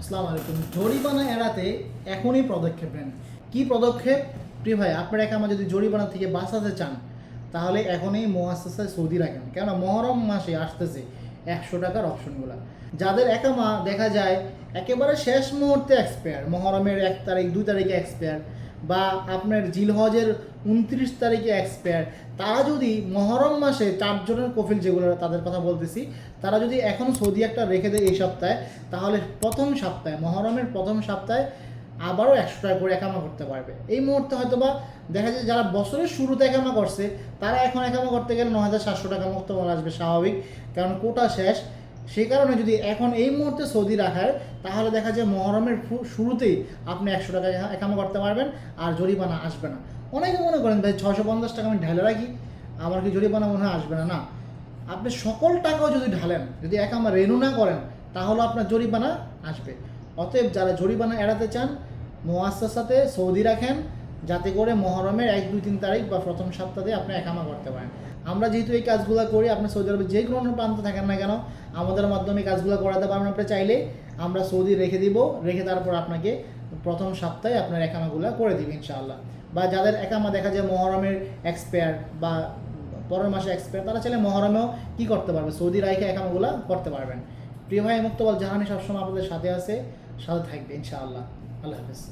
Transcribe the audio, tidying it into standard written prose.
আসসালামু আলাইকুম। জরিমানা এড়াতে এখনই পদক্ষেপ নেন। কি পদক্ষেপ? প্রিয় ভাই, আপনার একামা যদি জরিমানা থেকে বাঁচাতে চান তাহলে এখনই মুআসসাসায় সৌদি রাখেন, কেননা মহরম মাসে আসতেছে 100 টাকার অপশনগুলো। যাদের একামা দেখা যায় একেবারে শেষ মুহূর্তে এক্সপায়ার, মহরমের 1 তারিখ 2 তারিখে এক্সপায়ার, বা আপনার জিলহজের 29 তারিখে এক্সপায়ার, তারা যদি মহরম মাসে 4 জনের কফিল, যেগুলো তাদের কথা বলতেছি, তারা যদি এখন সৌদি একটা রেখে দেয় এই সপ্তাহে, তাহলে প্রথম সপ্তাহে, মহরমের প্রথম সপ্তাহে আবারও 100 টাকা করে একামা করতে পারবে। এই মুহূর্তে হয়তো বা দেখা যায় যারা বছরের শুরুতে একামা করছে তারা এখন একামা করতে গেলে 9,700 টাকা মতো আসবে, স্বাভাবিক, কারণ কোটা শেষ। সেই কারণে যদি এখন এই মুহূর্তে সৌদি রাখায়, তাহলে দেখা যায় মহরমের শুরুতেই আপনি 100 টাকা একামা করতে পারবেন, আর জরিমানা আসবে না। অনেকে মনে করেন ভাই 650 টাকা আমি ঢেলে রাখি, আমার কি জরিমানা মনে হয় আসবে না? না, আপনি সকল টাকাও যদি ঢালেন, যদি একামা রেনু না করেন, তাহলে আপনার জরিমানা আসবে। অতএব যারা জরিমানা এড়াতে চান, মুআসসাসাতে সৌদি রাখেন, যাতে করে মহরমের 1, 2, 3 তারিখ বা প্রথম সপ্তাহে আপনি একামা করতে পারেন। আমরা যেহেতু এই কাজগুলো করি, আপনি সৌদি আরবে যে কোনো প্রান্তে থাকেন না কেন, আমাদের মাধ্যমে এই কাজগুলো করাতে পারবেন। আপনি চাইলে আমরা সৌদি রেখে দিব, রেখে তারপর আপনাকে প্রথম সপ্তাহে আপনার একামাগুলো করে দিব ইনশাআল্লাহ। বা যাদের একামা দেখা যায় মহরমের এক্সপায়ার বা পরের মাসে এক্সপায়ার, তারা চাইলে মহরমেও কী করতে পারবে, সৌদি রাইখে একামাগুলো করতে পারবেন। প্রিয় ভাই, মুক্তবল জাহানি সবসময় আপনাদের সাথে আছে, সাথে থাকবে ইনশাআল্লাহ। আল্লাহ হাফেজ।